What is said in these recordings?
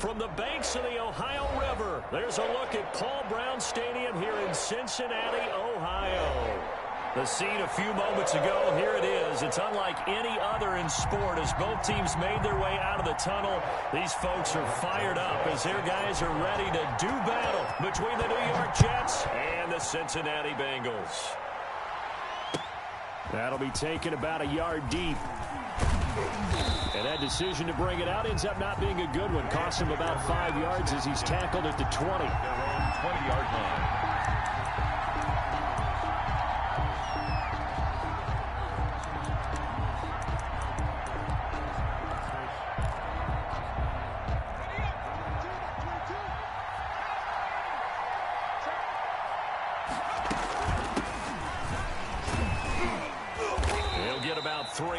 From the banks of the Ohio River, there's a look at Paul Brown Stadium here in Cincinnati, Ohio. The scene a few moments ago, here it is. It's unlike any other in sport as both teams made their way out of the tunnel. These folks are fired up as their guys are ready to do battle between the New York Jets and the Cincinnati Bengals. That'll be taken about a yard deep. And that decision to bring it out ends up not being a good one. Cost him about 5 yards as he's tackled at the 20. Their own 20-yard line.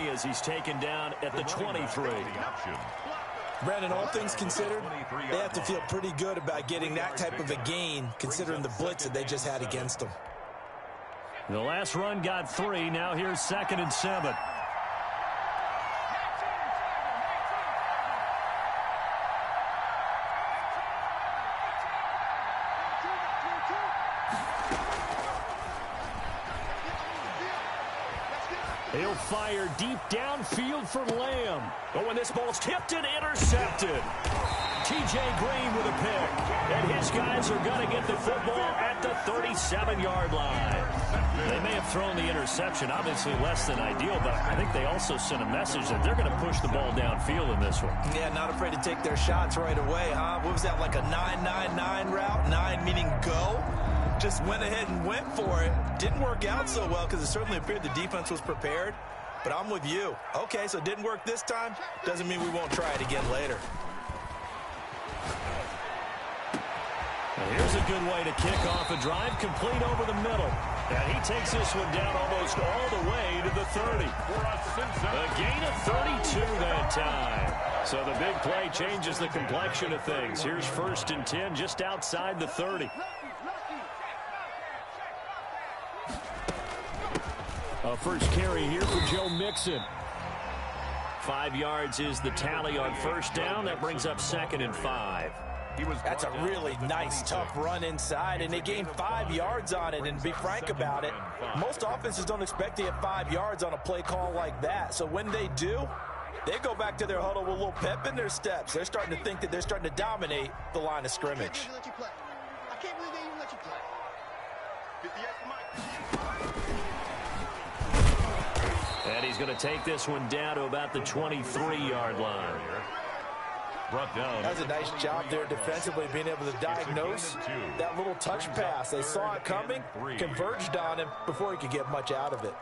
As he's taken down at the 23. Brandon, all things considered, they have to feel pretty good about getting that type of a gain considering the blitz that they just had against them. The last run got 3. Now here's 2nd and 7. He'll fire deep downfield for Lamb. But when this ball's tipped and intercepted. T.J. Green with a pick. And his guys are going to get the football at the 37-yard line. They may have thrown the interception, obviously less than ideal, but I think they also sent a message that they're going to push the ball downfield in this one. Yeah, not afraid to take their shots right away, huh? What was that, like a 9-9-9 route? 9 meaning go? Just went ahead and went for it. Didn't work out so well because it certainly appeared the defense was prepared. But I'm with you. Okay, so it didn't work this time. Doesn't mean we won't try it again later. And here's a good way to kick off a drive, complete over the middle. And he takes this one down almost all the way to the 30. A gain of 32 that time. So the big play changes the complexion of things. Here's 1st and 10 just outside the 30. A first carry here for Joe Mixon. 5 yards is the tally on 1st down. That brings up 2nd and 5. That's a really nice, tough run inside, and they gained 5 yards on it. And to be frank about it, most offenses don't expect to get 5 yards on a play call like that. So when they do, they go back to their huddle with a little pep in their steps. They're starting to think that they're starting to dominate the line of scrimmage. I can't believe they even let you play. 58 for Mike. And he's going to take this one down to about the 23-yard line. Brought down. That was a nice job there defensively, being able to diagnose that little touch pass. They saw it coming, converged on him before he could get much out of it.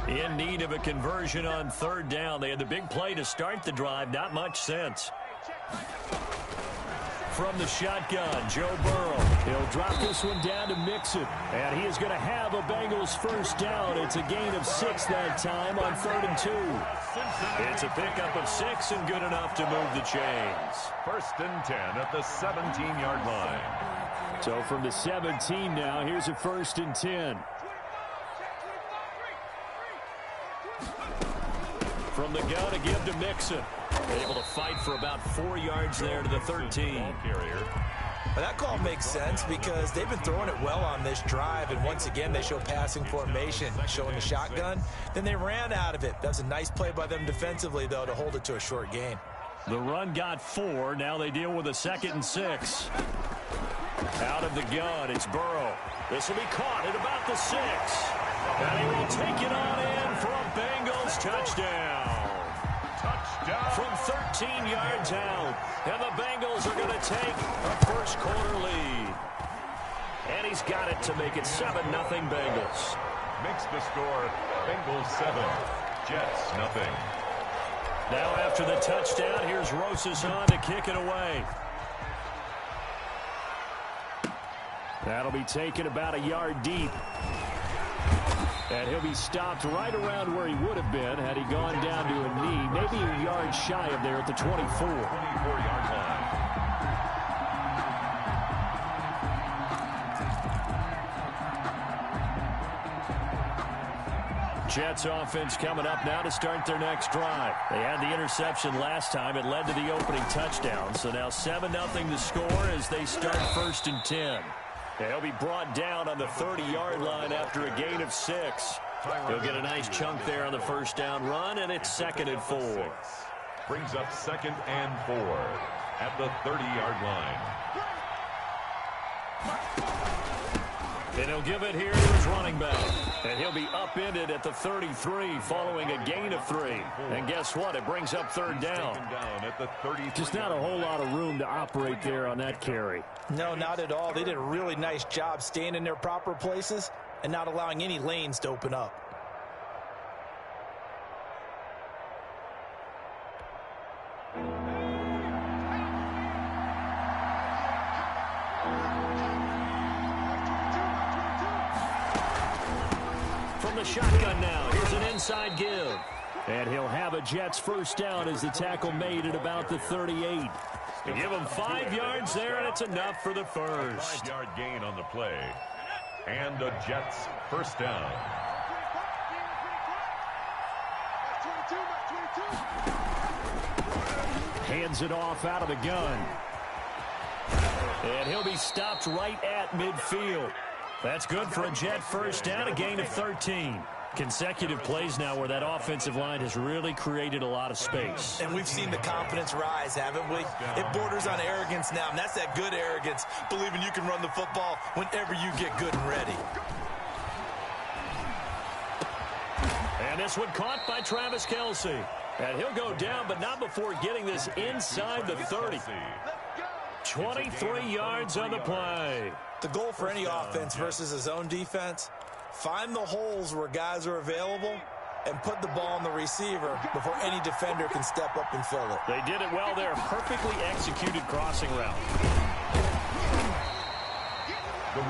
In need of a conversion on 3rd down. They had the big play to start the drive. Not much sense. From the shotgun, Joe Burrow. He'll drop this one down to Mixon. And he is going to have a Bengals 1st down. It's a gain of 6 that time on 3rd and 2. It's a pickup of 6 and good enough to move the chains. 1st and 10 at the 17-yard line. So from the 17 now, here's a 1st and 10. From the gun to give to Mixon. Able to fight for about 4 yards there to the 13. Well, that call makes sense because they've been throwing it well on this drive, and once again they show passing formation, showing the shotgun. Then they ran out of it. That's a nice play by them defensively, though, to hold it to a short gain. The run got 4. Now they deal with a 2nd and 6. Out of the gun, it's Burrow. This will be caught at about the 6. And he will take it on in for a Bengals touchdown. From 13 yards out. And the Bengals are going to take a 1st quarter lead. And he's got it to make it 7-0 Bengals. Makes the score Bengals 7, Jets nothing. Now after the touchdown, here's Rosas on to kick it away. That'll be taken about a yard deep. And he'll be stopped right around where he would have been had he gone down to a knee, maybe a yard shy of there at the 24. 24-yard line. Jets offense coming up now to start their next drive. They had the interception last time. It led to the opening touchdown. So now 7-0 to score as they start 1st and 10. They'll be brought down on the 30-yard line after a gain of 6. He'll get a nice chunk there on the first down run, and it's 2nd and 4. Brings up 2nd and 4 at the 30-yard line. And he'll give it here to his running back. And he'll be upended at the 33 following a gain of 3. And guess what? It brings up 3rd down. Just not a whole lot of room to operate there on that carry. No, not at all. They did a really nice job staying in their proper places and not allowing any lanes to open up. From the shotgun now, here's an inside give. And he'll have a Jets first down as the tackle made at about the 38. They give him 5 yards there, and it's enough for the first. 5-yard gain on the play. And the Jets first down. Hands it off out of the gun. And he'll be stopped right at midfield. That's good for a Jet first down, a gain of 13. Consecutive plays now where that offensive line has really created a lot of space. And we've seen the confidence rise, haven't we? It borders on arrogance now, and that's that good arrogance, believing you can run the football whenever you get good and ready. And this one caught by Travis Kelce. And he'll go down, but not before getting this inside the 30. 23 yards on the play. The goal for any offense versus a zone defense, find the holes where guys are available and put the ball on the receiver before any defender can step up and fill it. They did it well there. Perfectly executed crossing route.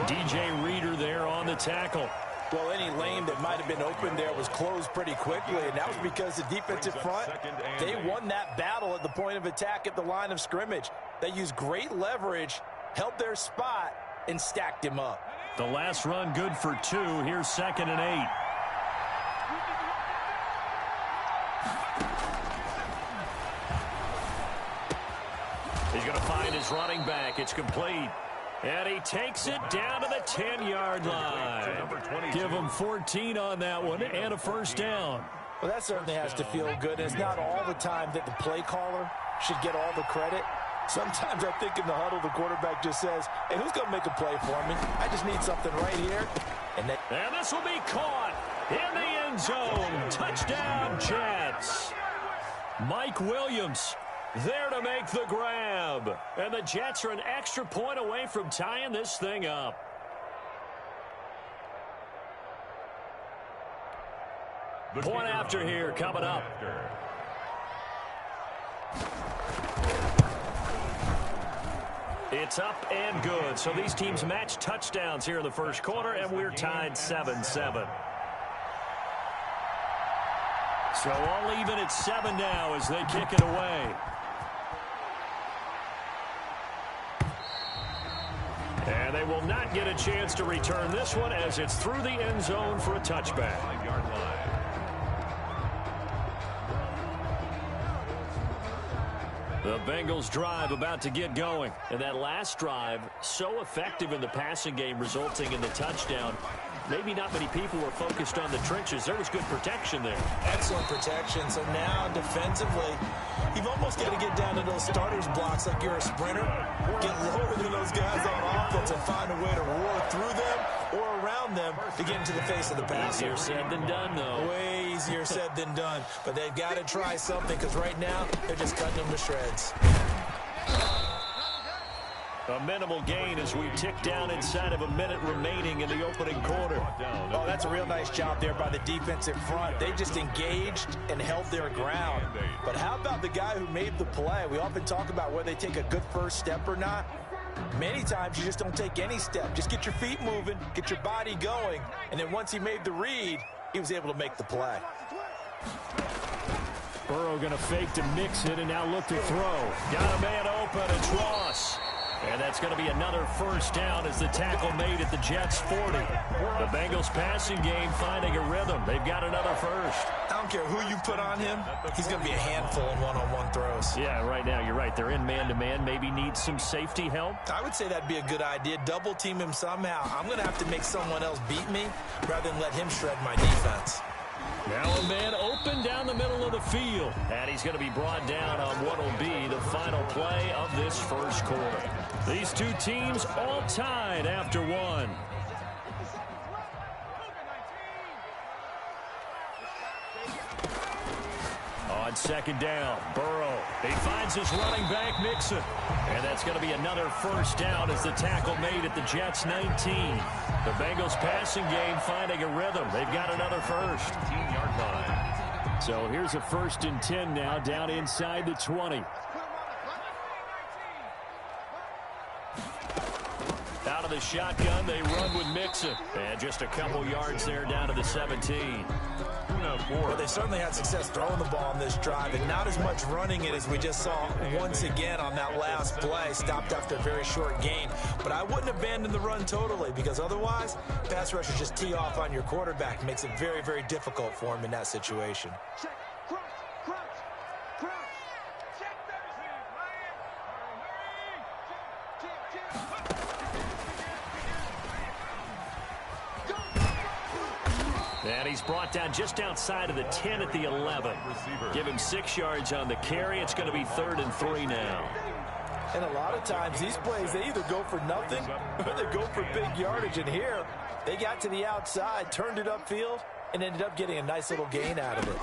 DJ Reader there on the tackle. Well, any lane that might have been open there was closed pretty quickly, and that was because the defensive front, they won that battle at the point of attack at the line of scrimmage. They used great leverage, held their spot, and stacked him up. The last run good for 2. Here's 2nd and 8. He's going to find his running back. It's complete. And he takes it down to the 10-yard line. Give him 14 on that one and a first down. Well, that certainly has to feel good. And it's not all the time that the play caller should get all the credit. Sometimes I think in the huddle, the quarterback just says, hey, who's going to make a play for me? I just need something right here. And this will be caught in the end zone. Touchdown, Jets. Mike Williams there to make the grab. And the Jets are an extra point away from tying this thing up. Point after here coming up. It's up and good. So these teams match touchdowns here in the first quarter, and we're tied 7-7. So all even at 7 now as they kick it away. And they will not get a chance to return this one as it's through the end zone for a touchback. 5-yard line. The Bengals drive about to get going. And that last drive, so effective in the passing game, resulting in the touchdown. Maybe not many people were focused on the trenches. There was good protection there. Excellent protection. So now defensively, you've almost got to get down to those starters blocks like you're a sprinter. Get lower than those guys on offense and find a way to roar through them or around them to get into the face of the passer. Easier said than done, though. Way easier said than done. But they've got to try something because right now they're just cutting them to shreds. A minimal gain as we tick down inside of a minute remaining in the opening quarter. Oh, that's a real nice job there by the defensive front. They just engaged and held their ground. But how about the guy who made the play? We often talk about whether they take a good first step or not. Many times you just don't take any step. Just get your feet moving, get your body going, and then once he made the read, he was able to make the play. Burrow going to fake to mix it and now look to throw. Got a man open. It's Ross. And that's going to be another first down as the tackle made at the Jets' 40. The Bengals passing game finding a rhythm. They've got another first. I don't care who you put on him. He's going to be a handful in one-on-one throws. Yeah, right now you're right. They're in man-to-man. Maybe need some safety help. I would say that'd be a good idea. Double team him somehow. I'm going to have to make someone else beat me rather than let him shred my defense. Now a man open down the middle of the field. And he's going to be brought down on what will be the final play of this first quarter. These two teams all tied after one. On second down, Burrow. He finds his running back, Mixon. And that's going to be another first down as the tackle made at the Jets' 19. The Bengals passing game finding a rhythm. They've got another first. 15-yard line. So here's a 1st and 10 now down inside the 20. Out of the shotgun, they run with Mixon. And just a couple yards there down to the 17. Well, they certainly had success throwing the ball on this drive, and not as much running it as we just saw once again on that last play. Stopped after a very short gain. But I wouldn't abandon the run totally, because otherwise, pass rushers just tee off on your quarterback. Makes it very, very difficult for him in that situation. Check, crouch, crouch, crouch. Check And he's brought down just outside of the 10 at the 11. Give him 6 yards on the carry. It's going to be 3rd and 3 now. And a lot of times these plays, they either go for nothing or they go for big yardage. And here, they got to the outside, turned it upfield, and ended up getting a nice little gain out of it.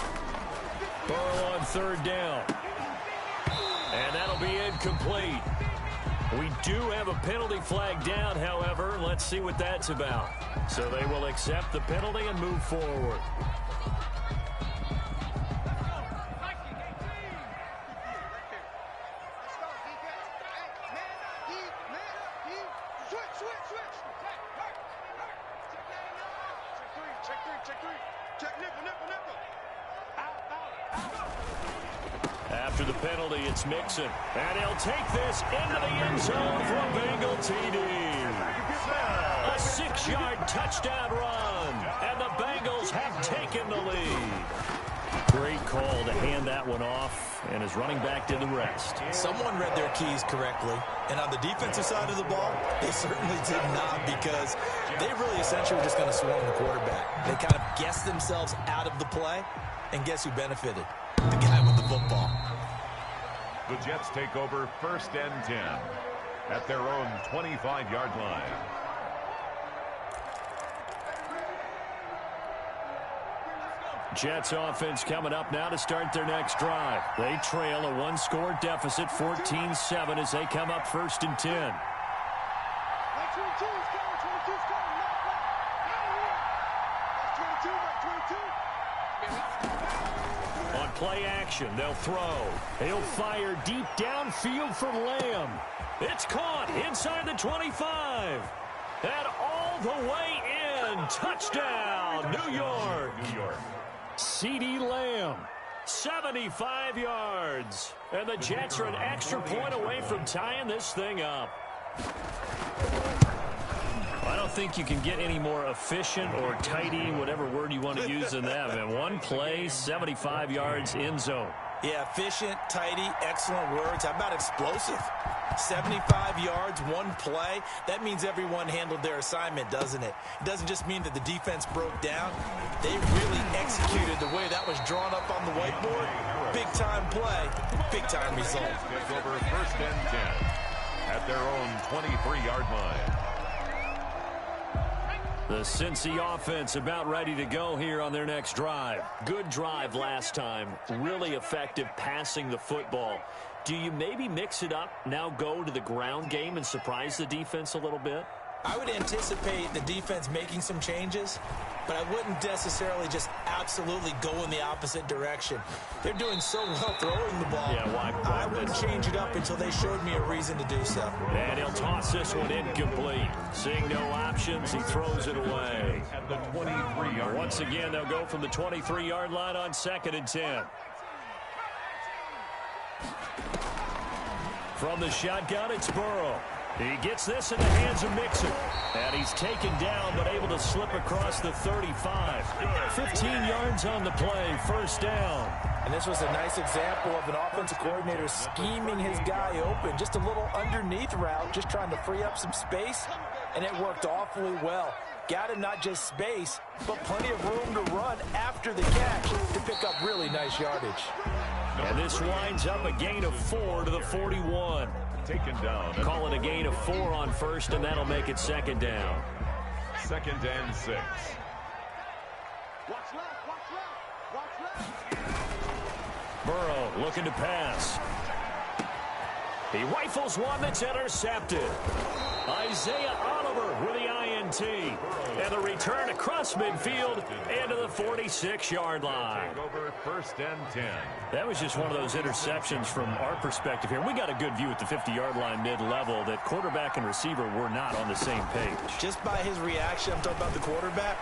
Burrow on 3rd down. And that'll be incomplete. We do have a penalty flag down, however. Let's see what that's about. So they will accept the penalty and move forward. After the penalty, it's Mixon. And he'll take this into the end zone for a Bengal TD. A 6-yard touchdown run. And the Bengals have taken the lead. Great call to hand that one off. And his running back did the rest. Someone read their keys correctly. And on the defensive side of the ball, they certainly did not, because they really essentially were just going to swarm the quarterback. They kind of guessed themselves out of the play. And guess who benefited? The guy with the football. The Jets take over 1st and 10 at their own 25-yard line. Jets offense coming up now to start their next drive. They trail a 1-score deficit, 14-7, as they come up 1st and 10. On play action, they'll throw. He'll fire deep downfield for Lamb. It's caught inside the 25. And all the way in. Touchdown, New York. CeeDee Lamb, 75 yards. And the Jets are an extra point away from tying this thing up. I don't think you can get any more efficient or tidy, whatever word you want to use in that. And one play, 75 yards, end zone. Yeah, efficient, tidy, excellent words. How about explosive? 75 yards, one play. That means everyone handled their assignment, doesn't it? It doesn't just mean that the defense broke down. They really executed the way that was drawn up on the whiteboard. Big-time play, big-time result. Take over 1st and 10 at their own 23-yard line. The Cincy offense about ready to go here on their next drive. Good drive last time. Really effective passing the football. Do you maybe mix it up, now go to the ground game and surprise the defense a little bit? I would anticipate the defense making some changes, but I wouldn't necessarily just absolutely go in the opposite direction. They're doing so well throwing the ball. Yeah, why I wouldn't change it up until they showed me a reason to do so. And he'll toss this one incomplete. Seeing no options, he throws it away. At the 23-yard Once again, they'll go from the 23-yard line on 2nd and 10. From the shotgun, it's Burrow. He gets this in the hands of Mixon. And he's taken down, but able to slip across the 35. 15 yards on the play, first down. And this was a nice example of an offensive coordinator scheming his guy open. Just a little underneath route, just trying to free up some space, and it worked awfully well. Got him not just space, but plenty of room to run after the catch to pick up really nice yardage. And this winds up a gain of 4 to the 41. Taken down. Call it a gain of 4 on first, and that'll make it second down. 2nd and 6. Watch left, watch left, watch left. Burrow looking to pass. He rifles one that's intercepted. Isaiah Oliver with the INT. And the return across midfield into the 46-yard line. Over 1st and 10. That was just one of those interceptions from our perspective here. We got a good view at the 50-yard line mid-level that quarterback and receiver were not on the same page. Just by his reaction, I'm talking about the quarterback,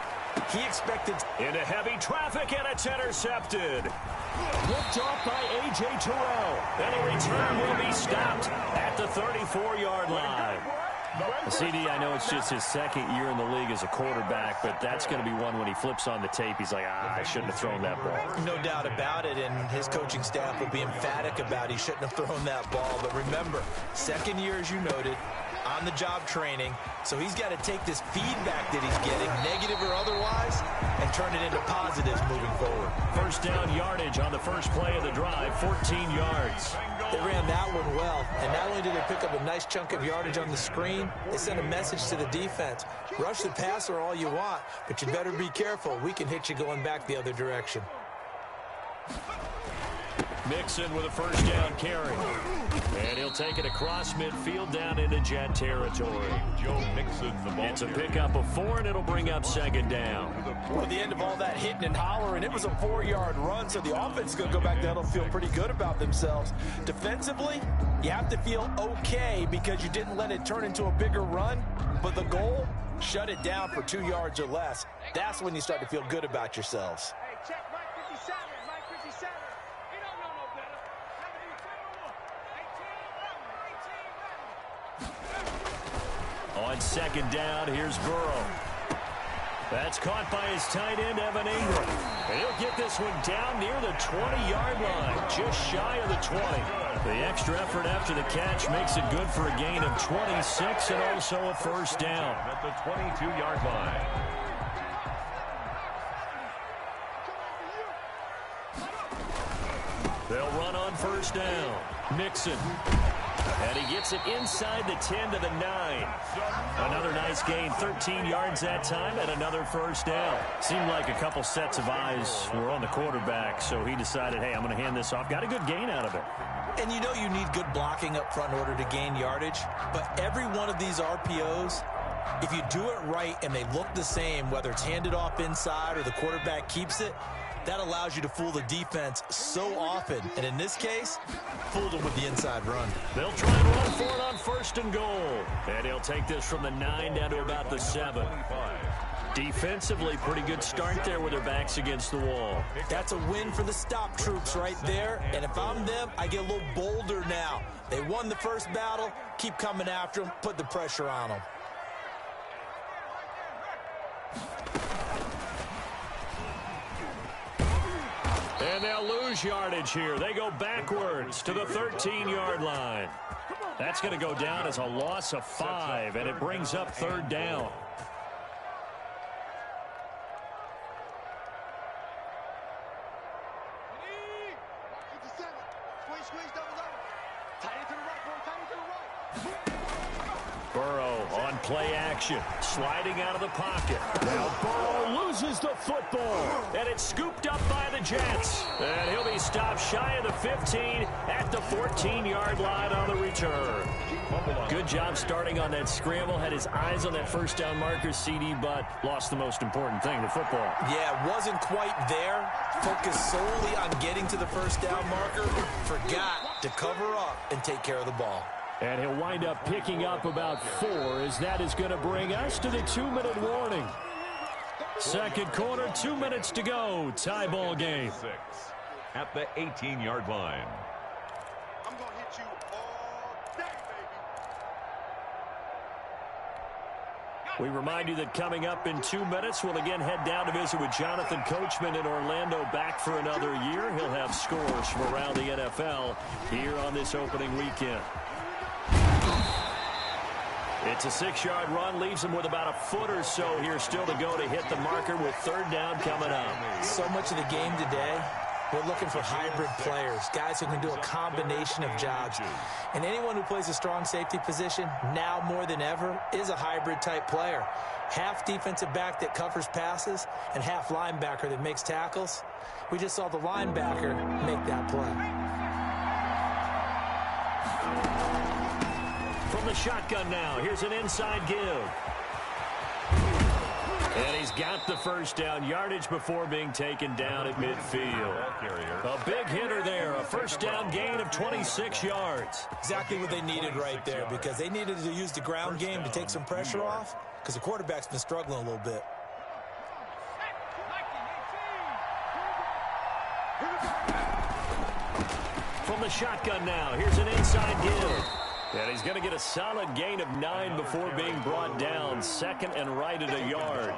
he expected... Into heavy traffic, and it's intercepted. Ripped off by A.J. Terrell. And the return will be stopped at the 34-yard line. CD, I know it's just his 2nd year in the league as a quarterback, but that's going to be one when he flips on the tape. He's like, I shouldn't have thrown that ball. No doubt about it, and his coaching staff will be emphatic about he shouldn't have thrown that ball. But remember, 2nd year, as you noted, on-the-job training, so he's got to take this feedback that he's getting, negative or otherwise, and turn it into positives moving forward. First down yardage on the first play of the drive, 14 yards. They ran that one well, and not only did they pick up a nice chunk of yardage on the screen, they sent a message to the defense. Rush the passer all you want, but you better be careful. We can hit you going back the other direction. Mixon with a first down carry. And he'll take it across midfield down into Jet territory. Joe Mixon, the ball. It's a pickup of 4, and it'll bring up second down. Well, at the end of all that hitting and hollering, it was a 4-yard run, so the offense is going to go back there and feel pretty good about themselves. Defensively, you have to feel okay because you didn't let it turn into a bigger run, but the goal, shut it down for 2 yards or less. That's when you start to feel good about yourselves. Hey, check Mike 57, Mike 57. He don't know no better. On second down, here's Burrow. That's caught by his tight end, Evan Ingram. And he'll get this one down near the 20-yard line, just shy of the 20. The extra effort after the catch makes it good for a gain of 26 and also a first down. At the 22-yard line. They'll run on first down. Mixon. And he gets it inside the 10 to the 9. Another nice gain, 13 yards that time, and another first down. Seemed like a couple sets of eyes were on the quarterback, so he decided, hey, I'm going to hand this off. Got a good gain out of it. And you know you need good blocking up front in order to gain yardage, but every one of these RPOs, if you do it right and they look the same, whether it's handed off inside or the quarterback keeps it, that allows you to fool the defense so often. And in this case, fooled them with the inside run. They'll try and run for it on first and goal. And he'll take this from the 9 down to about the 7. Defensively, pretty good start there with their backs against the wall. That's a win for the stop troops right there. And if I'm them, I get a little bolder now. They won the first battle. Keep coming after them. Put the pressure on them. And they'll lose yardage here. They go backwards to the 13-yard line. That's going to go down as a loss of 5, and it brings up third down. Burrow on play action, sliding out of the pocket. Now Burrow loses the football, and it's scooped up by the Jets. And he'll be stopped shy of the 15 at the 14-yard line on the return. Good job starting on that scramble. Had his eyes on that first down marker, CD, but lost the most important thing, the football. Yeah, wasn't quite there. Focused solely on getting to the first down marker. Forgot to cover up and take care of the ball. And he'll wind up picking up about 4, as that is going to bring us to the 2-minute warning. Second quarter, 2 minutes to go. Tie ball game. 6 at the 18-yard line. I'm going to hit you all day, baby. We remind you that coming up in 2 minutes, we'll again head down to visit with Jonathan Coachman in Orlando, back for another year. He'll have scores from around the NFL here on this opening weekend. It's a 6-yard run, leaves him with about a foot or so here still to go to hit the marker with third down coming up. So much of the game today, we're looking for hybrid players, guys who can do a combination of jobs. And anyone who plays a strong safety position, now more than ever, is a hybrid-type player. Half defensive back that covers passes and half linebacker that makes tackles. We just saw the linebacker make that play. From the shotgun now, here's an inside give. And he's got the first down, yardage before being taken down at midfield. A big hitter there, a first down gain of 26 yards. Exactly what they needed right there, because they needed to use the ground game to take some pressure off, because the quarterback's been struggling a little bit. From the shotgun now, here's an inside give. And he's going to get a solid gain of 9 before being brought down. Second and right at a yard.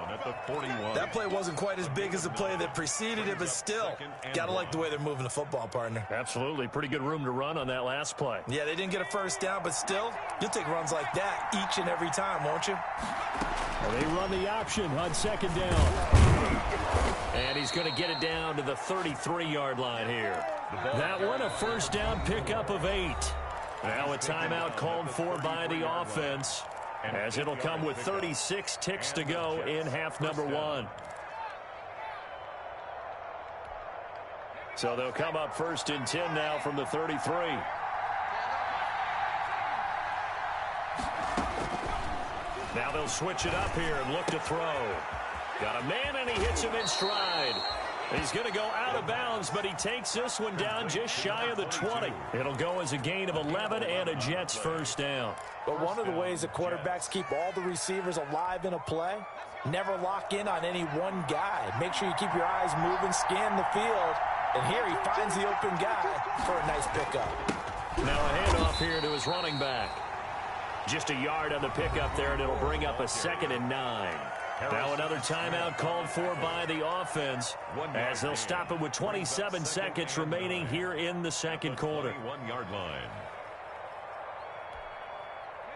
That play wasn't quite as big as the play that preceded it, but still, got to like the way they're moving the football, partner. Absolutely. Pretty good room to run on that last play. Yeah, they didn't get a first down, but still, you'll take runs like that each and every time, won't you? Well, they run the option on second down. And he's going to get it down to the 33-yard line here. That one, a first down pickup of 8. Now a timeout called for by the offense, as it'll come with 36 ticks to go in half number 1. So they'll come up first and 10 now from the 33. Now they'll switch it up here and look to throw. Got a man, and he hits him in stride. He's going to go out of bounds, but he takes this one down just shy of the 20. It'll go as a gain of 11 and a Jets first down. But one of the ways that quarterbacks keep all the receivers alive in a play, never lock in on any one guy. Make sure you keep your eyes moving, scan the field. And here he finds the open guy for a nice pickup. Now a handoff here to his running back. Just a yard on the pickup there, and it'll bring up a 2nd and 9. Now another timeout called for by the offense, as they'll stop it with 27 seconds remaining here in the second quarter. 1-yard line.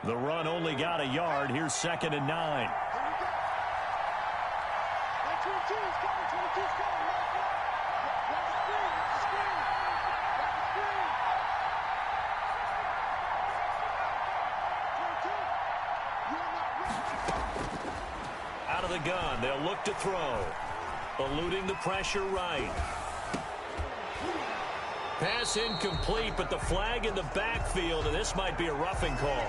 The run only got a yard. Here's 2nd and 9. Out of the gun, they'll look to throw. Eluding the pressure right. Pass incomplete, but the flag in the backfield, and this might be a roughing call.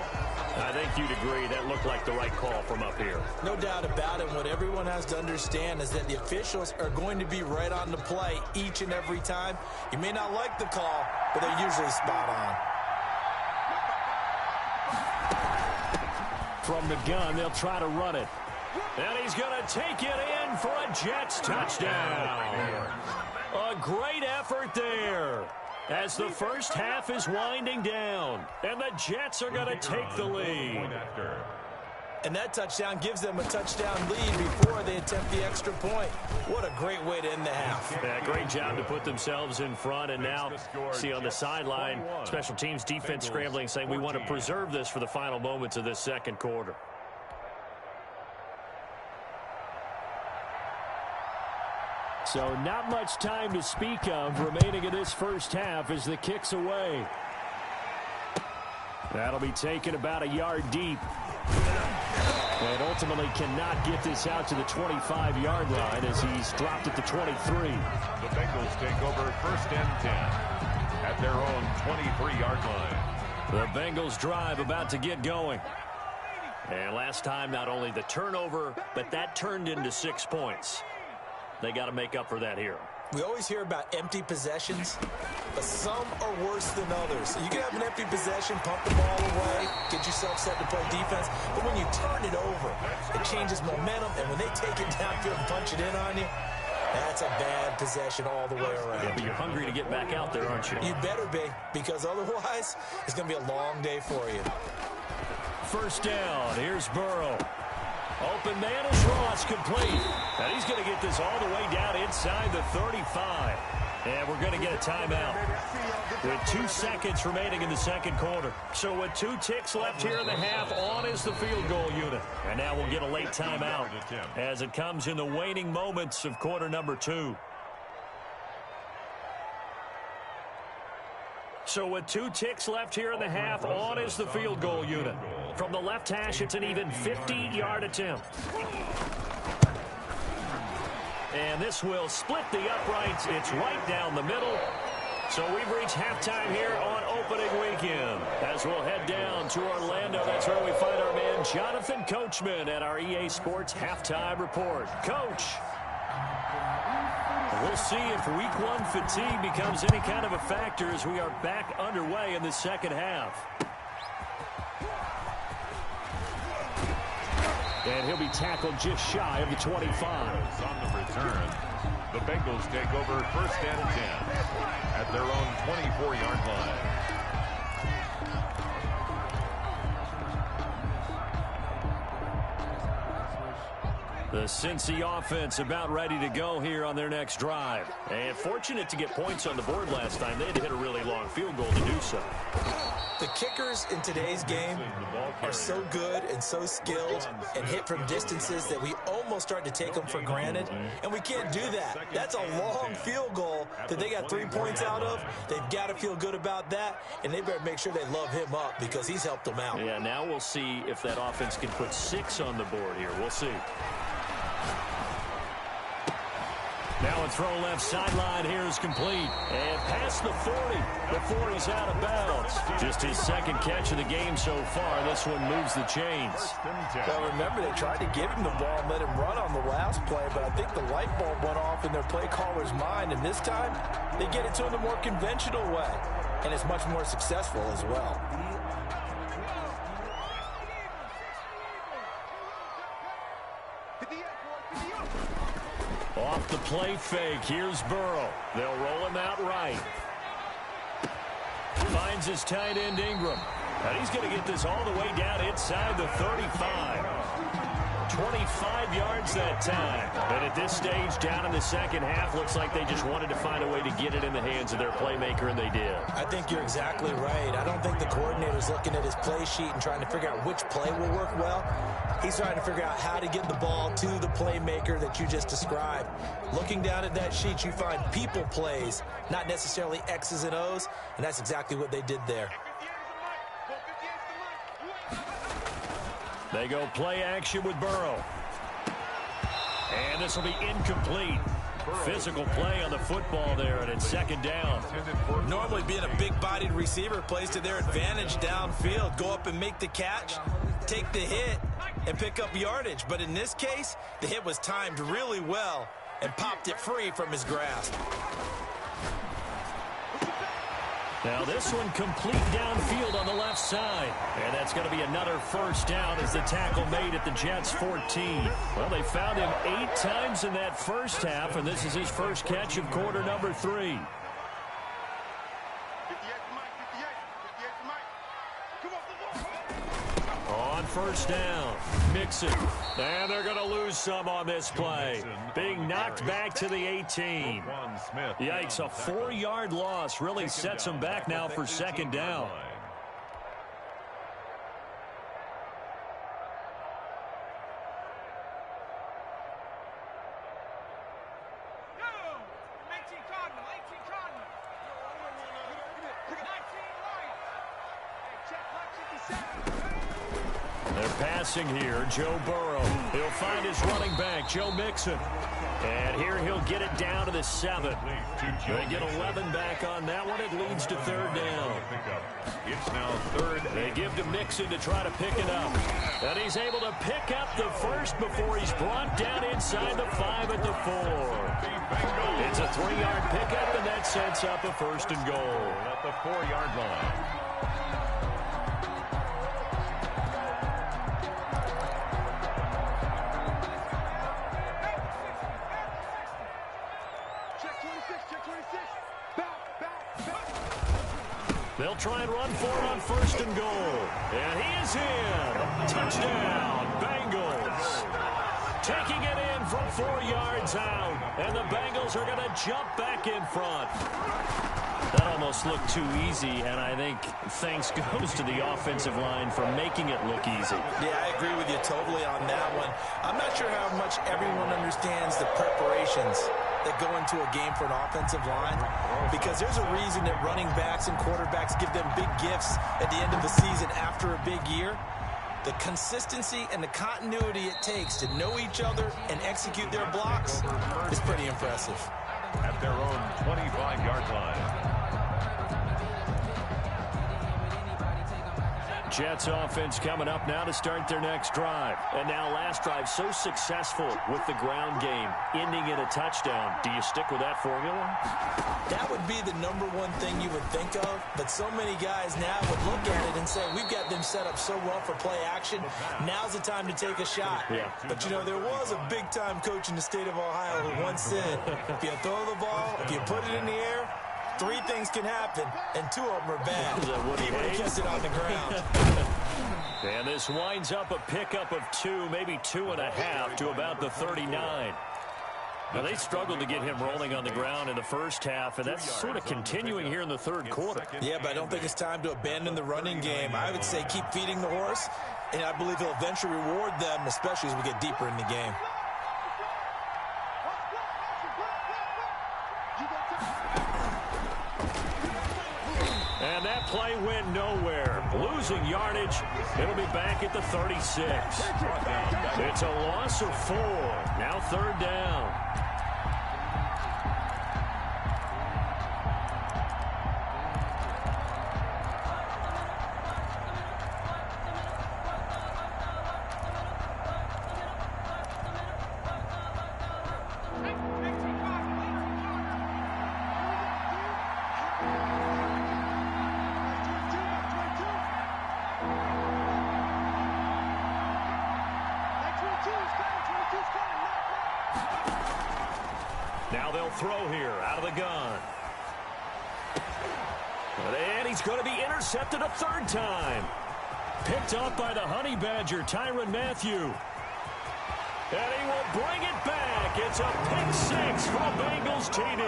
I think you'd agree that looked like the right call from up here. No doubt about it. What everyone has to understand is that the officials are going to be right on the play each and every time. You may not like the call, but they're usually spot on. From the gun, they'll try to run it. And he's going to take it in for a Jets touchdown. A great effort there as the first half is winding down. And the Jets are going to take the lead. And that touchdown gives them a touchdown lead before they attempt the extra point. What a great way to end the half. Yeah, great job to put themselves in front. And now, see on the sideline, special teams defense scrambling, saying we want to preserve this for the final moments of this second quarter. So not much time to speak of remaining in this first half as the kick's away. That'll be taken about a yard deep. And ultimately cannot get this out to the 25-yard line as he's dropped at the 23. The Bengals take over first and 10 at their own 23-yard line. The Bengals drive about to get going. And last time, not only the turnover, but that turned into 6 points. They got to make up for that here. We always hear about empty possessions, but some are worse than others. You can have an empty possession, pump the ball away, get yourself set to play defense, but when you turn it over, it changes momentum, and when they take it downfield and punch it in on you, that's a bad possession all the way around. Yeah, but you're hungry to get back out there, aren't you? You better be, because otherwise, it's going to be a long day for you. First down, here's Burrow. Open man is Ross, complete. And he's going to get this all the way down inside the 35. And we're going to get a timeout with 2 seconds remaining in the second quarter. So with 2 ticks left here in the half, on is the field goal unit. And now we'll get a late timeout as it comes in the waning moments of quarter number 2. So with 2 ticks left here in the half, on is the field goal unit. From the left hash, it's an even 50-yard attempt. And this will split the uprights. It's right down the middle. So we've reached halftime here on opening weekend. As we'll head down to Orlando, that's where we find our man Jonathan Coachman at our EA Sports Halftime Report. Coach, we'll see if Week 1 fatigue becomes any kind of a factor as we are back underway in the second half. And he'll be tackled just shy of the 25. On the return, the Bengals take over first and 10 at their own 24-yard line. The Cincy offense about ready to go here on their next drive. And fortunate to get points on the board last time. They had to hit a really long field goal to do so. The kickers in today's game are so good and so skilled and hit from distances that we almost start to take them for granted, and we can't do that. That's a long field goal that they got 3 points out of. They've got to feel good about that, and they better make sure they love him up because he's helped them out. Yeah, now we'll see if that offense can put 6 on the board here. We'll see. Now a throw left sideline here is complete. And past the 40 before he's out of bounds. Just his second catch of the game so far. This one moves the chains. Well, remember, they tried to give him the ball and let him run on the last play, but I think the light bulb went off in their play caller's mind, and this time they get it to him the more conventional way, and it's much more successful as well. Off the play fake, here's Burrow. They'll roll him out right. Finds his tight end Ingram. And he's going to get this all the way down inside the 35. 25 yards that time. And at this stage, down in the second half, looks like they just wanted to find a way to get it in the hands of their playmaker, and they did. I think you're exactly right. I don't think the coordinator's looking at his play sheet and trying to figure out which play will work well. He's trying to figure out how to get the ball to the playmaker that you just described. Looking down at that sheet, you find people plays, not necessarily X's and O's, and that's exactly what they did there. They go play action with Burrow. And this will be incomplete. Physical play on the football there, and it's second down. Normally being a big-bodied receiver plays to their advantage downfield. Go up and make the catch, take the hit, and pick up yardage. But in this case, the hit was timed really well and popped it free from his grasp. Now this one complete downfield on the left side. And that's going to be another first down as the tackle made at the Jets' 14. Well, they found him 8 times in that first half, and this is his first catch of quarter number 3. On first down, Mixon. And they're going to lose some on this play. Being knocked back to the 18. Yikes, a 4-yard loss really sets them back now for second down. They're passing here, Joe Burrow. He'll find his running back, Joe Mixon. And here he'll get it down to the 7. They get 11 back on that one. It leads to third down. It's now third. They give to Mixon to try to pick it up. And he's able to pick up the first before he's brought down inside the 5 at the 4. It's a 3-yard pickup, and that sets up a first and goal. At the 4-yard line. They'll try and run for it on first and goal. And he is in. Touchdown, Bengals. taking it in from 4 yards out. And the Bengals are going to jump back in front. That almost looked too easy, and I think thanks goes to the offensive line for making it look easy. Yeah, I agree with you totally on that one. I'm not sure how much everyone understands the preparations that go into a game for an offensive line, because there's a reason that running backs and quarterbacks give them big gifts at the end of the season after a big year. The consistency and the continuity it takes to know each other and execute their blocks is pretty impressive. At their own 25-yard line. Jets offense coming up now to start their next drive. And now last drive so successful with the ground game, ending in a touchdown. Do you stick with that formula? That would be the #1 thing you would think of, but so many guys now would look at it and say, we've got them set up so well for play action. Now's the time to take a shot. Yeah. But, you know, there was a big-time coach in the state of Ohio who once said, if you throw the ball, if you put it in the air, 3 things can happen, and 2 of them are bad. He would have kept it on the ground. And this winds up a pickup of 2, maybe 2.5 to about the 39. Now, they struggled to get him rolling on the ground in the first half, and that's sort of continuing here in the third quarter. Yeah, but I don't think it's time to abandon the running game. I would say keep feeding the horse, and I believe he'll eventually reward them, especially as we get deeper in the game. And that play went nowhere. Losing yardage. It'll be back at the 36. It's a loss of 4. Now 3rd down. Now they'll throw here out of the gun. And he's going to be intercepted a 3rd time. Picked up by the Honey Badger, Tyrann Mathieu. And he will bring it back. It's a pick 6 for a Bengals TD.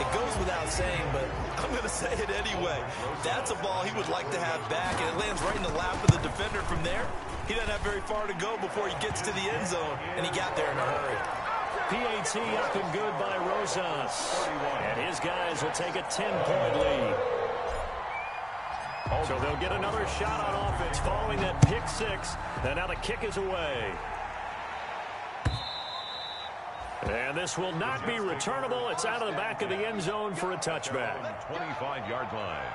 It goes without saying, but I'm going to say it anyway. That's a ball he would like to have back, and it lands right in the lap of the defender from there. He doesn't have very far to go before he gets to the end zone, and he got there in a hurry. PAT up and good by Rosas. And his guys will take a 10-point lead. So they'll get another shot on offense following that pick 6. And now the kick is away. And this will not be returnable. It's out of the back of the end zone for a touchback. 25-yard line.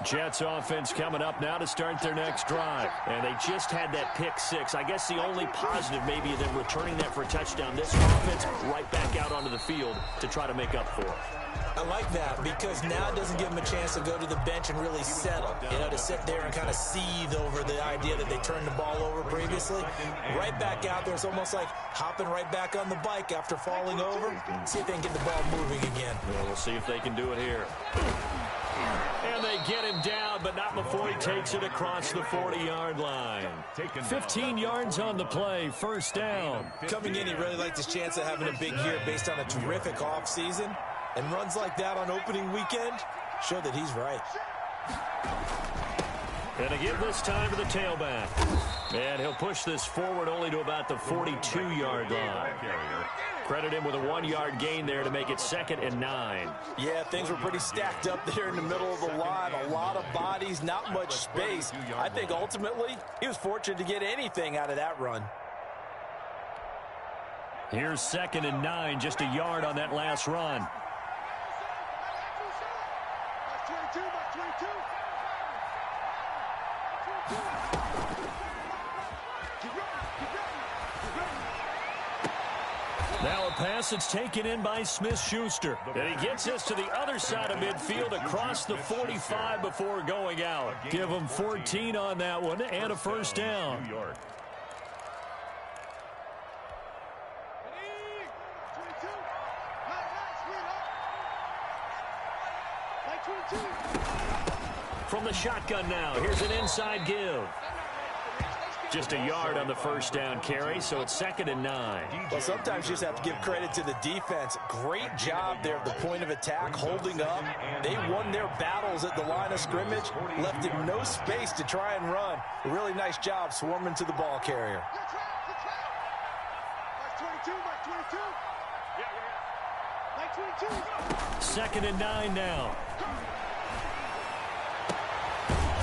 Jets offense coming up now to start their next drive. And they just had that pick 6. I guess the only positive maybe them returning that for a touchdown. This offense right back out onto the field to try to make up for it. I like that because now it doesn't give them a chance to go to the bench and really settle. You know, to sit there and kind of seethe over the idea that they turned the ball over previously. Right back out there, it's almost like hopping right back on the bike after falling over. See if they can get the ball moving again. Well, we'll see if they can do it here. And they get him down, but not before he takes it across the 40-yard line. 15 yards on the play, 1st down. Coming in, he really liked his chance of having a big year based on a terrific offseason. And runs like that on opening weekend show that he's right. And again this time to the tailback. And he'll push this forward only to about the 42-yard line. Credit him with a 1-yard gain there to make it 2nd and 9. Yeah, things were pretty stacked up there in the middle of the line. A lot of bodies, not much space. I think ultimately he was fortunate to get anything out of that run. Here's 2nd and 9, just a yard on that last run. Now a pass that's taken in by Smith-Schuster. And he gets this to the other side of midfield across the 45 before going out. Give him 14 on that one and a 1st down. From the shotgun now, here's an inside give. Just a yard on the first down carry, so it's 2nd and 9. Well, sometimes you just have to give credit to the defense. Great job there at the point of attack, holding up. They won their battles at the line of scrimmage, left him no space to try and run. A really nice job swarming to the ball carrier. Mark 22. 2nd and 9 now.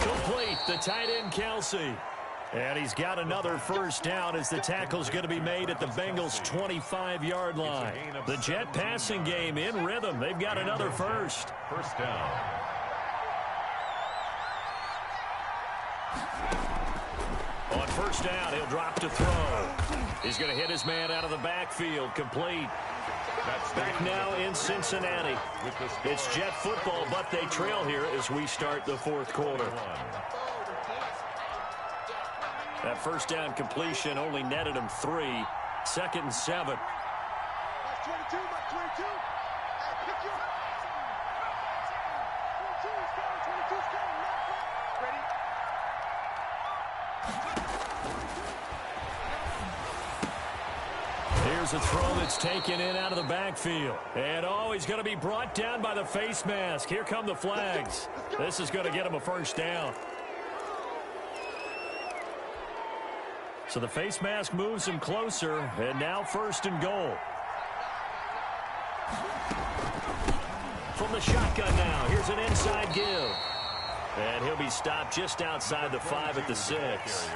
Complete, the tight end, Kelsey. And he's got another first down as the tackle's going to be made at the Bengals' 25-yard line. The Jet passing game in rhythm. They've got another first. First down. On first down, he'll drop to throw. He's going to hit his man out of the backfield. Complete. Back now in Cincinnati. It's Jet football, but they trail here as we start the 4th quarter. That first down completion only netted him 3. 2nd and 7. Mark 22. Mark 22. Hey, pick your... 22 is coming. Ready? Here's a throw that's taken in out of the backfield. And, oh, he's going to be brought down by the face mask. Here come the flags. This is going to get him a first down. So the face mask moves him closer, and now 1st and goal. From the shotgun now, here's an inside give. And he'll be stopped just outside the 5 at the 6.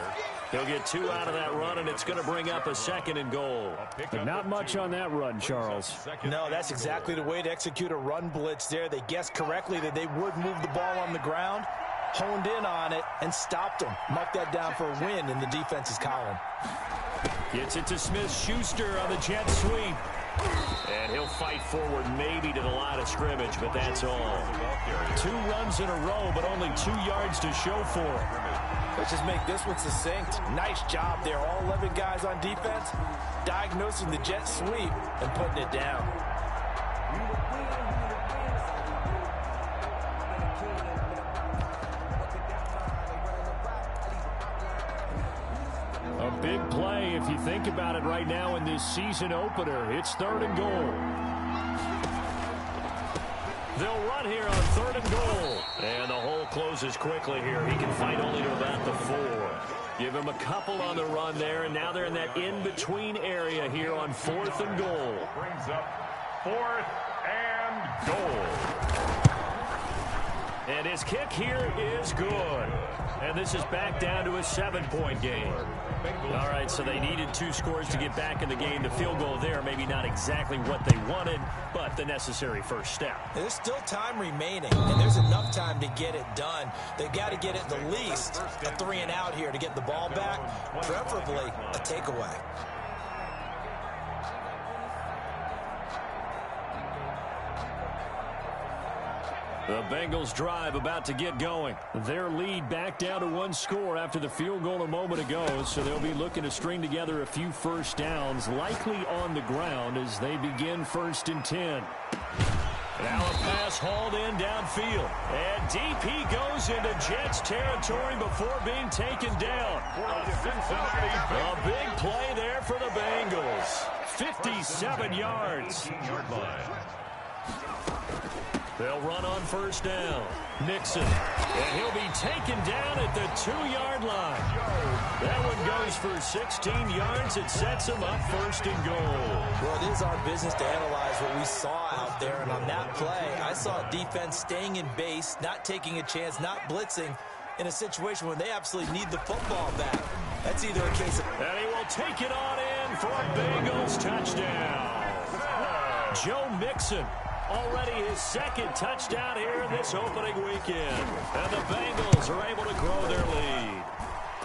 He'll get 2 out of that run, and it's going to bring up a 2nd and goal. But not much on that run, Charles. No, that's exactly the way to execute a run blitz there. They guessed correctly that they would move the ball on the ground, honed in on it, and stopped him. Mark that down for a win in the defense's column. Gets it to Smith-Schuster on the jet sweep. And he'll fight forward maybe to the line of scrimmage, but that's all. 2 runs in a row, but only 2 yards to show for it. Let's just make this one succinct. Nice job there. All 11 guys on defense diagnosing the jet sweep and putting it down. A big play if you think about it right now in this season opener. It's 3rd and goal. They'll run here on 3rd and goal. And the hole closes quickly here. He can fight only to about the 4. Give him a couple on the run there, and now they're in that in-between area here on 4th and goal. Brings up 4th and goal. And his kick here is good. And this is back down to a 7-point game. All right, so they needed 2 scores to get back in the game. The field goal there, maybe not exactly what they wanted, but the necessary first step. There's still time remaining, and there's enough time to get it done. They've got to get at the least a 3 and out here to get the ball back, preferably a takeaway. The Bengals drive about to get going. Their lead back down to 1 score after the field goal a moment ago, so they'll be looking to string together a few first downs, likely on the ground as they begin 1st and 10. Now a pass hauled in downfield. And DP goes into Jets territory before being taken down. A big play there for the Bengals. 57 yards. They'll run on first down. Nixon. And he'll be taken down at the 2-yard line. That one goes for 16 yards. It sets him up 1st and goal. Well, it is our business to analyze what we saw out there. And on that play, I saw defense staying in base, not taking a chance, not blitzing in a situation when they absolutely need the football back. That's either a case of... And he will take it on in for a Bengals touchdown. Joe Mixon. Already his 2nd touchdown here in this opening weekend. And the Bengals are able to grow their lead.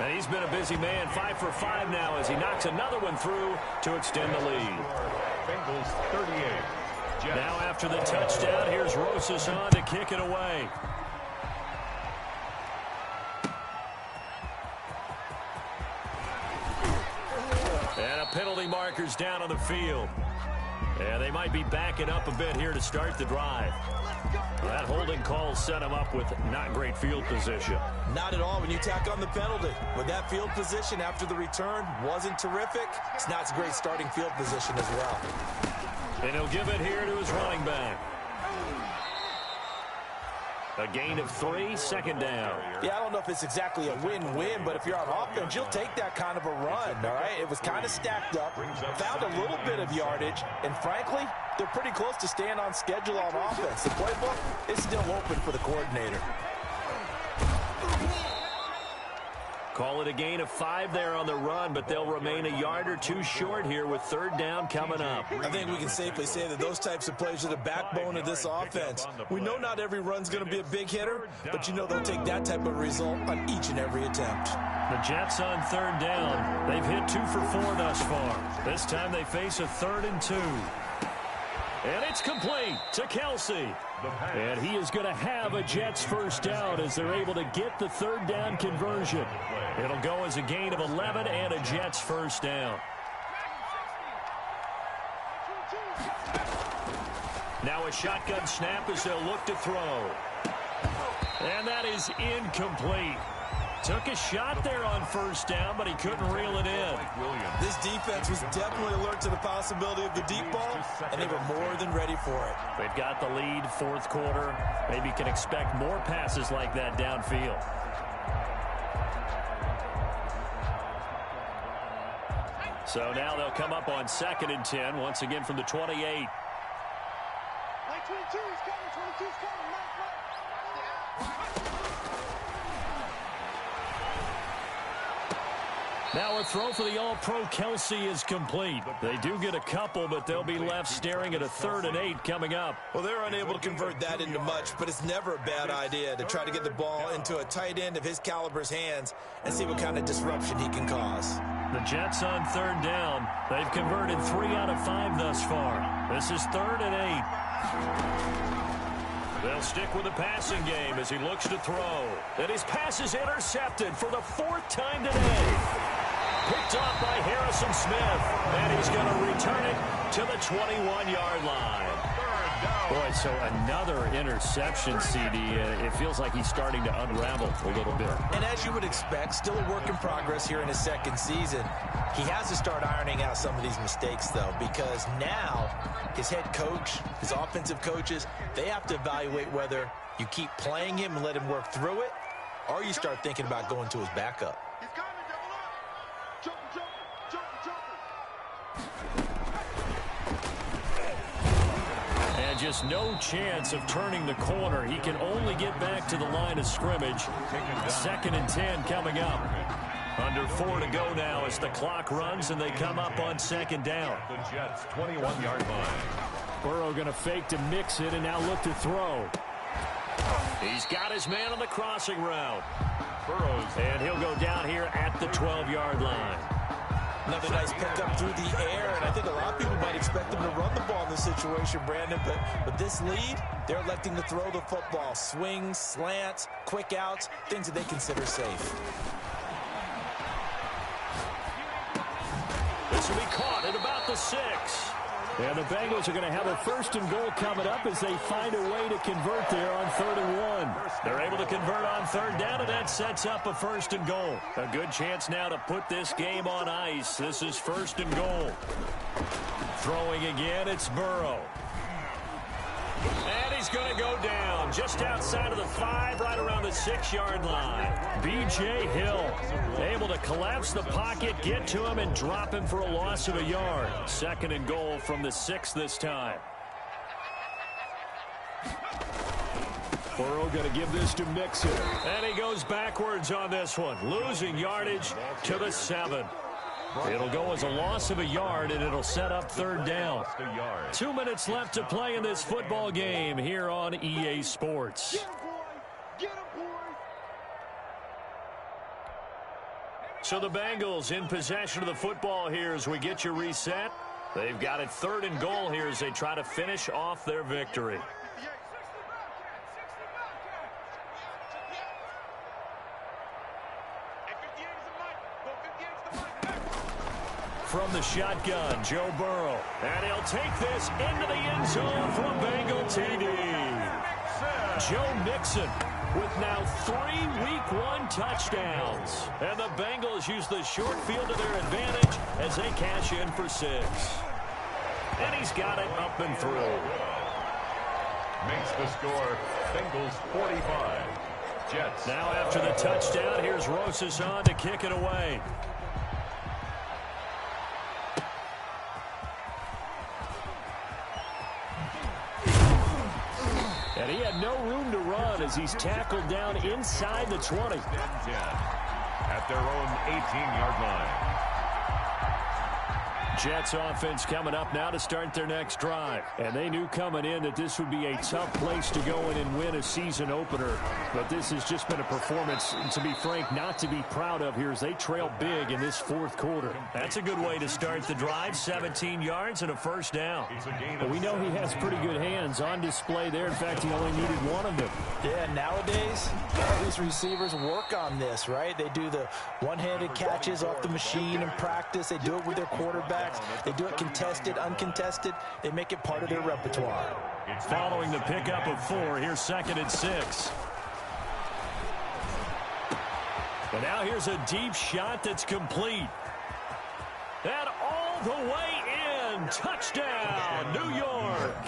And he's been a busy man, 5 for 5 now as he knocks another one through to extend the lead. Bengals 38. Jets. Now after the touchdown, here's Rosas on to kick it away. And a penalty marker's down on the field. And they might be backing up a bit here to start the drive. That holding call set him up with not great field position. Not at all when you tack on the penalty. With that field position after the return wasn't terrific, it's not a great starting field position as well. And he'll give it here to his running back. A gain of 3, second down. Yeah, I don't know if it's exactly a win-win, but if you're on offense, you'll take that kind of a run, all right? It was kind of stacked up, found a little bit of yardage, and frankly, they're pretty close to staying on schedule on offense. The playbook is still open for the coordinator. Call it a gain of 5 there on the run, but they'll remain a yard or 2 short here with third down coming up. I think we can safely say that those types of plays are the backbone of this offense. We know not every run's going to be a big hitter, but you know they'll take that type of result on each and every attempt. The Jets on third down. They've hit 2 for 4 thus far. This time they face a 3rd and 2. And it's complete to Kelsey. And he is going to have a Jets first down as they're able to get the third down conversion. It'll go as a gain of 11 and a Jets first down. Now a shotgun snap as they'll look to throw. And that is incomplete. Took a shot there on first down, but he couldn't reel it in. This defense was definitely alert to the possibility of the deep ball, and they were more than ready for it. They've got the lead, fourth quarter. Maybe can expect more passes like that downfield. So now they'll come up on 2nd and 10, once again from the 28. Like 22, he's coming, 22's coming, Now a throw for the All-Pro Kelsey is complete. They do get a couple, but they'll be left staring at a 3rd and 8 coming up. Well, they're unable to convert that into much, but it's never a bad idea to try to get the ball into a tight end of his caliber's hands and see what kind of disruption he can cause. The Jets on third down. They've converted 3 out of 5 thus far. This is 3rd and 8. They'll stick with the passing game as he looks to throw. And his pass is intercepted for the 4th time today. Picked off by Harrison Smith. And he's going to return it to the 21-yard line. Boy, so another interception, CD. It feels like he's starting to unravel a little bit. And as you would expect, still a work in progress here in his 2nd season. He has to start ironing out some of these mistakes, though, because now his head coach, his offensive coaches, they have to evaluate whether you keep playing him and let him work through it, or you start thinking about going to his backup. He's coming, double up. Jumping. And just no chance of turning the corner. He can only get back to the line of scrimmage. 2nd and 10 coming up. Under 4 to go now as the clock runs and they come up on 2nd down. The Jets 21-yard line. Burrow going to fake to mix it and now look to throw. He's got his man on the crossing route. And he'll go down here at the 12-yard line. Another nice pickup through the air, and I think a lot of people might expect them to run the ball in this situation, Brandon, but with this lead, they're electing to throw the football. Swings, slants, quick outs, things that they consider safe. This will be caught at about the 6. And the Bengals are going to have a 1st and goal coming up as they find a way to convert there on 3rd and 1. They're able to convert on 3rd down, and that sets up a 1st and goal. A good chance now to put this game on ice. This is 1st and goal. Throwing again, it's Burrow. And he's going to go down just outside of the 5, right around the 6-yard line. B.J. Hill able to collapse the pocket, get to him, and drop him for a loss of a yard. 2nd and goal from the 6 this time. Burrow going to give this to Mixon. And he goes backwards on this one, losing yardage to the 7. It'll go as a loss of a yard, and it'll set up 3rd down. 2 minutes left to play in this football game here on EA Sports. Get him, boys. So the Bengals in possession of the football here as we get you reset. They've got it 3rd and goal here as they try to finish off their victory. From the shotgun, Joe Burrow. And he'll take this into the end zone for a Bengal TD. Joe Mixon with now 3 Week 1 touchdowns. And the Bengals use the short field to their advantage as they cash in for 6. And he's got it up and through. Makes the score Bengals 45. Jets. Now after the touchdown, here's Rosas on to kick it away. And he had no room to run as he's tackled down inside the 20. At their own 18-yard line. Jets offense coming up now to start their next drive. And they knew coming in that this would be a tough place to go in and win a season opener. But this has just been a performance, to be frank, not to be proud of here as they trail big in this fourth quarter. That's a good way to start the drive. 17 yards and a first down. But we know he has pretty good hands on display there. In fact, he only needed one of them. Yeah, nowadays, all these receivers work on this, right? They do the one-handed catches off the machine in practice. They do it with their quarterback. They do it contested, uncontested. They make it part of their repertoire. Following the pickup of 4, here's 2nd and 6. And now here's a deep shot that's complete. And all the way in. Touchdown, New York.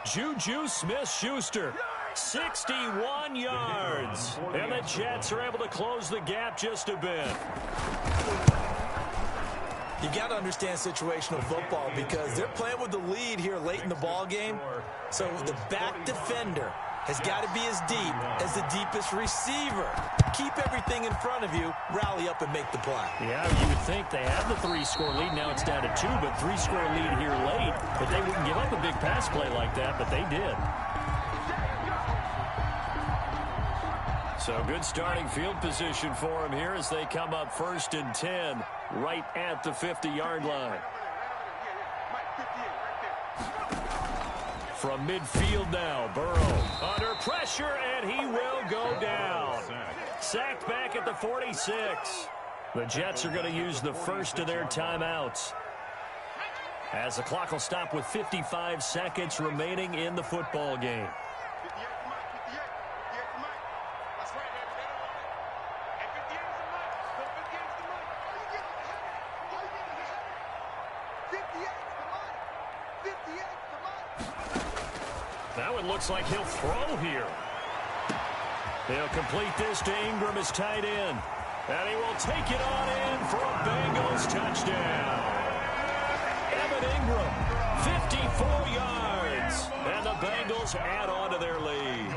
Juju Smith-Schuster. 61 yards. And the Jets are able to close the gap just a bit. You got to understand situational football because they're playing with the lead here late in the ball game. So the back defender has got to be as deep as the deepest receiver. Keep everything in front of you, rally up and make the play. Yeah, you would think they had the 3-score lead. Now it's down to 2, but 3-score lead here late. But they wouldn't give up a big pass play like that, but they did. So good starting field position for them here as they come up 1st and 10 right at the 50-yard line. From midfield now, Burrow under pressure, and he will go down. Sacked back at the 46. The Jets are going to use the first of their timeouts as the clock will stop with 55 seconds remaining in the football game. Now it looks like he'll throw here. He'll complete this to Ingram as tight end. And he will take it on in for a Bengals touchdown. Evan Ingram, 54 yards. And the Bengals add on to their lead.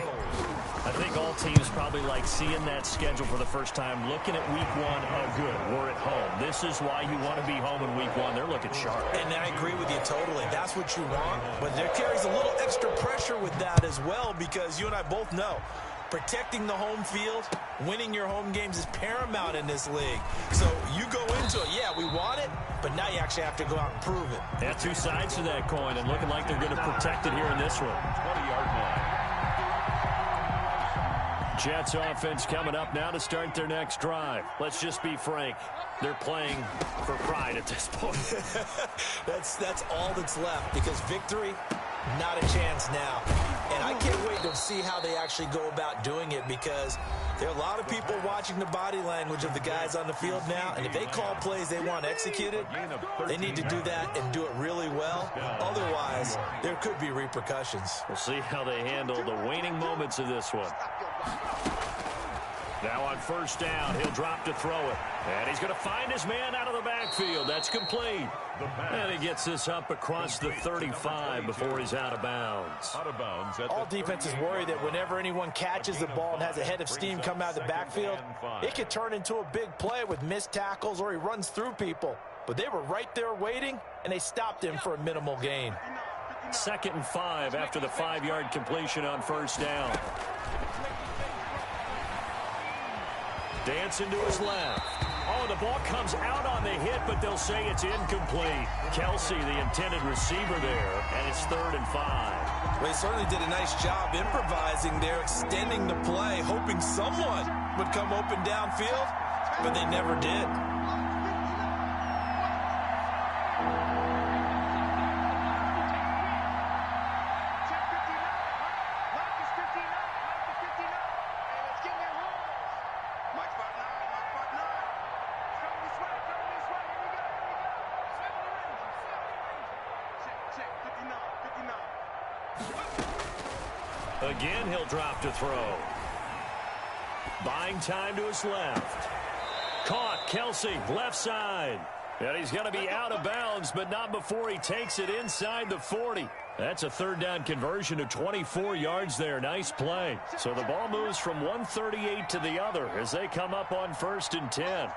I think all teams probably like seeing that schedule for the first time, looking at Week 1, oh good, we're at home. This is why you want to be home in Week 1. They're looking sharp. And I agree with you totally. That's what you want. But there carries a little extra pressure with that as well because you and I both know protecting the home field, winning your home games is paramount in this league. So you go into it, yeah, we want it, but now you actually have to go out and prove it. Yeah, 2 sides to that coin, and looking like they're going to protect it here in this one. 20-yard line. Jets offense coming up now to start their next drive. Let's just be frank. They're playing for pride at this point. That's all that's left because victory, not a chance now. And I can't wait to see how they actually go about doing it because there are a lot of people watching the body language of the guys on the field now. And if they call plays they want executed, they need to do that and do it really well. Otherwise, there could be repercussions. We'll see how they handle the waning moments of this one. Now on 1st down, he'll drop to throw it. And he's going to find his man out of the backfield. That's complete. And he gets this up across the 35 before he's out of bounds. All defenses worry that whenever anyone catches the ball and has a head of steam come out of the backfield, it could turn into a big play with missed tackles or he runs through people. But they were right there waiting, and they stopped him for a minimal gain. 2nd and 5 after the 5-yard completion on 1st down. Dancing to his left. Oh, the ball comes out on the hit, but they'll say it's incomplete. Kelsey, the intended receiver there, and it's 3rd and 5. Well, he certainly did a nice job improvising there, extending the play, hoping someone would come open downfield, but they never did. Again, he'll drop to throw. Buying time to his left. Caught. Kelsey, left side. And he's going to be out of bounds, but not before he takes it inside the 40. That's a third down conversion of 24 yards there. Nice play. So the ball moves from 138 to the other as they come up on 1st and 10.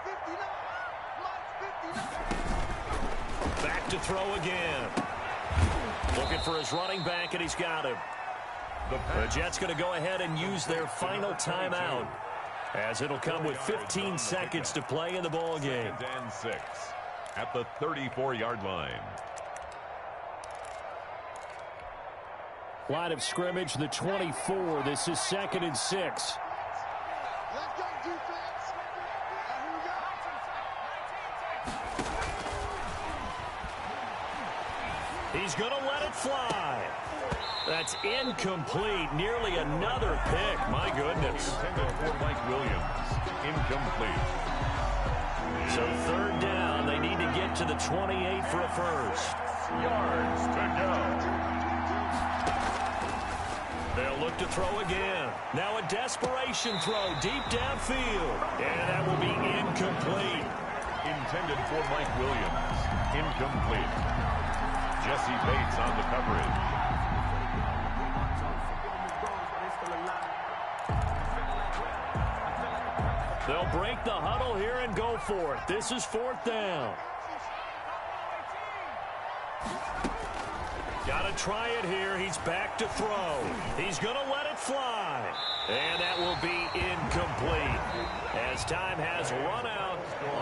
Back to throw again. Looking for his running back, and he's got him. The Jets going to go ahead and use their final timeout, as it'll come with 15 seconds to play in the ball game. 2nd and 6 at the 34-yard line. Line of scrimmage, the 24. This is 2nd and 6. Let's go, defense. Here we go. He's going to let it fly. That's incomplete. Nearly another pick. My goodness. Intended for Mike Williams. Incomplete. So 3rd down. They need to get to the 28 for a first. Yards to go. They'll look to throw again. Now a desperation throw deep downfield. And that will be incomplete. Intended for Mike Williams. Incomplete. Jesse Bates on the coverage. They'll break the huddle here and go for it. This is 4th down. Got to try it here. He's back to throw. He's going to let it fly. And that will be incomplete, as time has run out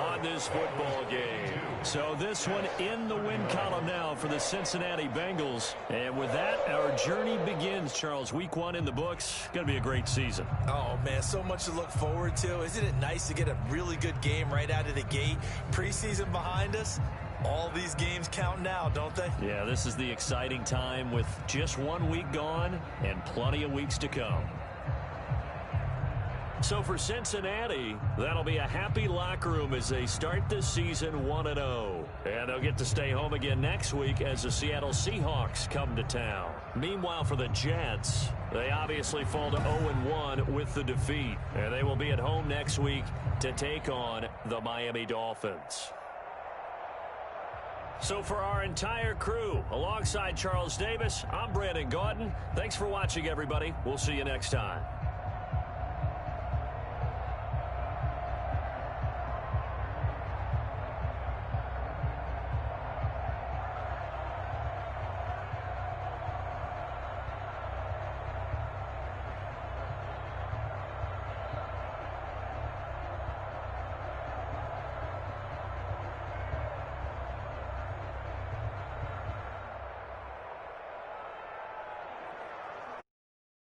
on this football game. So this one in the win column now for the Cincinnati Bengals. And with that, our journey begins, Charles. Week 1 in the books. Going to be a great season. Oh, man, so much to look forward to. Isn't it nice to get a really good game right out of the gate? Preseason behind us. All these games count now, don't they? Yeah, this is the exciting time with just 1 week gone and plenty of weeks to come. So for Cincinnati, that'll be a happy locker room as they start this season 1-0. And they'll get to stay home again next week as the Seattle Seahawks come to town. Meanwhile, for the Jets, they obviously fall to 0-1 with the defeat. And they will be at home next week to take on the Miami Dolphins. So for our entire crew, alongside Charles Davis, I'm Brandon Gaudin. Thanks for watching, everybody. We'll see you next time.